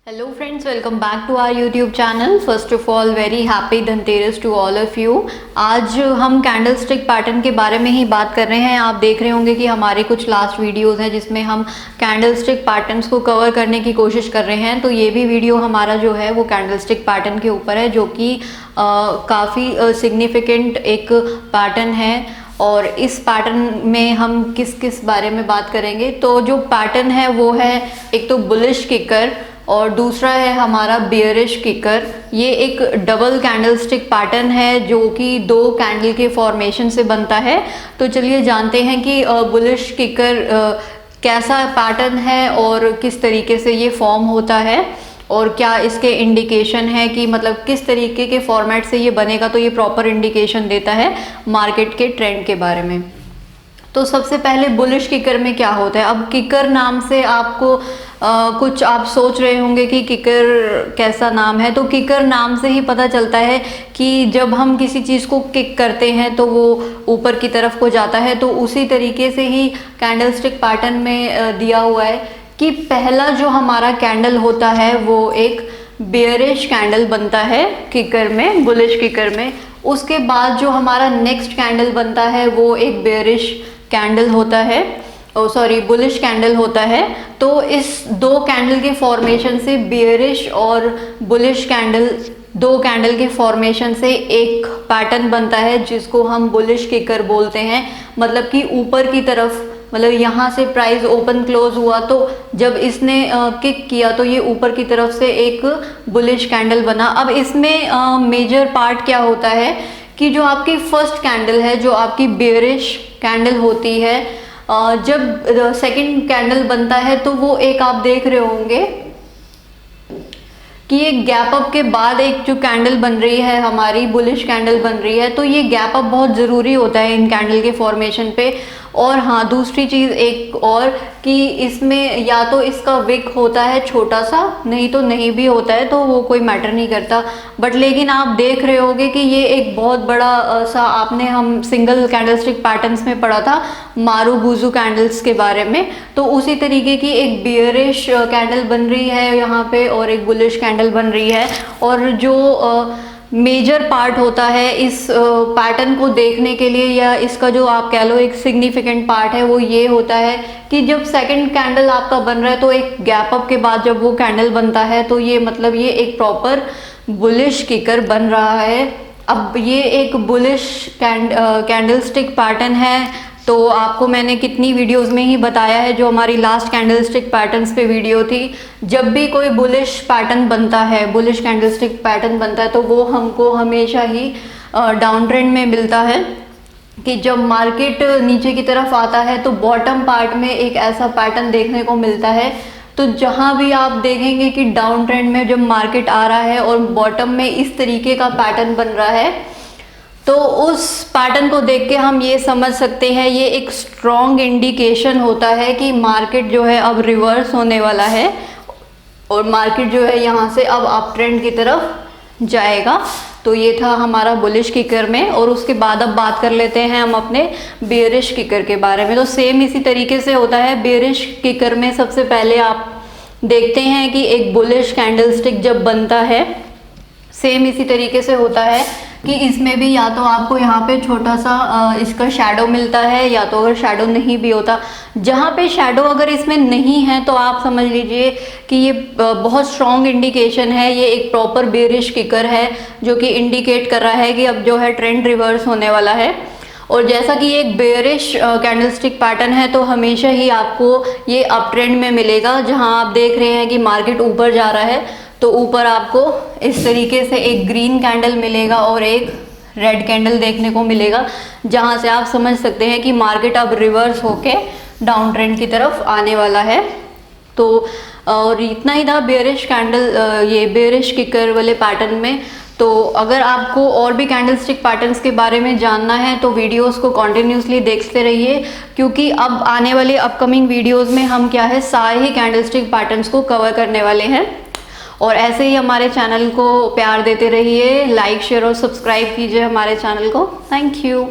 Hello friends, welcome back to our YouTube channel. First of all very happy Dhanteras to all of you. आज हम candle stick pattern के बारे में ही बात कर रहे हैं। आप देख रहे होंगे कि हमारे कुछ लास्ट वीडियोस हैं जिसमें हम कैंडल स्टिक पैटर्न्स को कवर करने की कोशिश कर रहे हैं। तो ये भी वीडियो हमारा जो है वो कैंडल स्टिक पैटर्न के ऊपर है, जो कि काफ़ी सिग्निफिकेंट एक पैटर्न है। और इस पैटर्न में हम किस किस बारे में बात करेंगे, तो जो पैटर्न है वो है एक तो बुलिश किकर और दूसरा है हमारा बियरिश किकर। ये एक डबल कैंडल स्टिक पैटर्न है जो कि दो कैंडल के फॉर्मेशन से बनता है। तो चलिए जानते हैं कि बुलिश किकर कैसा पैटर्न है और किस तरीके से ये फॉर्म होता है और क्या इसके इंडिकेशन है कि मतलब किस तरीके के फॉर्मेट से ये बनेगा। तो ये प्रॉपर इंडिकेशन देता है मार्केट के ट्रेंड के बारे में। तो सबसे पहले बुलिश किकर में क्या होता है। अब किकर नाम से आपको कुछ आप सोच रहे होंगे कि किकर कैसा नाम है। तो किकर नाम से ही पता चलता है कि जब हम किसी चीज़ को किक करते हैं तो वो ऊपर की तरफ को जाता है। तो उसी तरीके से ही कैंडल स्टिक पैटर्न में दिया हुआ है कि पहला जो हमारा कैंडल होता है वो एक बेयरिश कैंडल बनता है किकर में, बुलिश किकर में। उसके बाद जो हमारा नेक्स्ट कैंडल बनता है वो एक बेयरिश कैंडल होता है, बुलिश कैंडल होता है। तो इस दो कैंडल के फॉर्मेशन से, बेयरिश और बुलिश कैंडल, दो कैंडल के फॉर्मेशन से एक पैटर्न बनता है जिसको हम बुलिश किकर बोलते हैं। मतलब कि ऊपर की तरफ, मतलब यहाँ से प्राइस ओपन क्लोज हुआ तो जब इसने किक किया तो ये ऊपर की तरफ से एक बुलिश कैंडल बना। अब इसमें मेजर पार्ट क्या होता है कि जो आपकी फर्स्ट कैंडल है, जो आपकी बेयरिश कैंडल होती है, जब सेकंड कैंडल बनता है तो वो एक आप देख रहे होंगे कि ये गैप अप के बाद एक जो कैंडल बन रही है, हमारी बुलिश कैंडल बन रही है। तो ये गैप अप बहुत ज़रूरी होता है इन कैंडल के फॉर्मेशन पे। और हाँ, दूसरी चीज़ एक और कि इसमें या तो इसका विक होता है छोटा सा, नहीं तो नहीं भी होता है, तो वो कोई मैटर नहीं करता। बट लेकिन आप देख रहे होंगे कि ये एक बहुत बड़ा सा, आपने हम सिंगल कैंडल स्टिक पैटर्न्स में पढ़ा था मारुबुजू कैंडल्स के बारे में। तो उसी तरीके की एक बियरिश कैंडल बन रही है यहाँ पे और एक बुलिश कैंडल बन रही है। और जो मेजर पार्ट होता है इस पैटर्न को देखने के लिए, या इसका जो आप कह लो एक सिग्निफिकेंट पार्ट है, वो ये होता है कि जब सेकंड कैंडल आपका बन रहा है तो एक गैप अप के बाद जब वो कैंडल बनता है तो ये मतलब ये एक प्रॉपर बुलिश किकर बन रहा है। अब ये एक बुलिश कैंडल स्टिक पैटर्न है। तो आपको मैंने कितनी वीडियोस में ही बताया है, जो हमारी लास्ट कैंडल स्टिक पैटर्न्स पे वीडियो थी, जब भी कोई बुलिश पैटर्न बनता है, बुलिश कैंडल स्टिक पैटर्न बनता है तो वो हमको हमेशा ही डाउन ट्रेंड में मिलता है। कि जब मार्केट नीचे की तरफ आता है तो बॉटम पार्ट में एक ऐसा पैटर्न देखने को मिलता है। तो जहाँ भी आप देखेंगे कि डाउन ट्रेंड में जब मार्केट आ रहा है और बॉटम में इस तरीके का पैटर्न बन रहा है, तो उस पैटर्न को देख के हम ये समझ सकते हैं, ये एक स्ट्रॉन्ग इंडिकेशन होता है कि मार्केट जो है अब रिवर्स होने वाला है और मार्केट जो है यहाँ से अब अप ट्रेंड की तरफ जाएगा। तो ये था हमारा बुलिश किकर में। और उसके बाद अब बात कर लेते हैं हम अपने बेयरिश किकर के बारे में। तो सेम इसी तरीके से होता है। बेयरिश किकर में सबसे पहले आप देखते हैं कि एक बुलिश कैंडल स्टिक जब बनता है, सेम इसी तरीके से होता है कि इसमें भी या तो आपको यहाँ पे छोटा सा इसका शैडो मिलता है, या तो अगर शैडो नहीं भी होता, जहाँ पे शैडो अगर इसमें नहीं है तो आप समझ लीजिए कि ये बहुत स्ट्रॉन्ग इंडिकेशन है। ये एक प्रॉपर बेयरिश किकर है जो कि इंडिकेट कर रहा है कि अब जो है ट्रेंड रिवर्स होने वाला है। और जैसा कि एक बेयरिश कैंडल स्टिक पैटर्न है तो हमेशा ही आपको ये अप ट्रेंड में मिलेगा। जहाँ आप देख रहे हैं कि मार्केट ऊपर जा रहा है तो ऊपर आपको इस तरीके से एक ग्रीन कैंडल मिलेगा और एक रेड कैंडल देखने को मिलेगा, जहां से आप समझ सकते हैं कि मार्केट अब रिवर्स होके डाउन ट्रेंड की तरफ आने वाला है। तो और इतना ही था बेयरिश कैंडल, ये बेयरिश किकर वाले पैटर्न में। तो अगर आपको और भी कैंडल स्टिक पैटर्न्स के बारे में जानना है तो वीडियोस को कंटिन्यूसली देखते रहिए, क्योंकि अब आने वाले अपकमिंग वीडियोस में हम क्या है, सारे ही कैंडल स्टिक पैटर्न्स को कवर करने वाले हैं। और ऐसे ही हमारे चैनल को प्यार देते रहिए, लाइक शेयर और सब्सक्राइब कीजिए हमारे चैनल को। Thank you.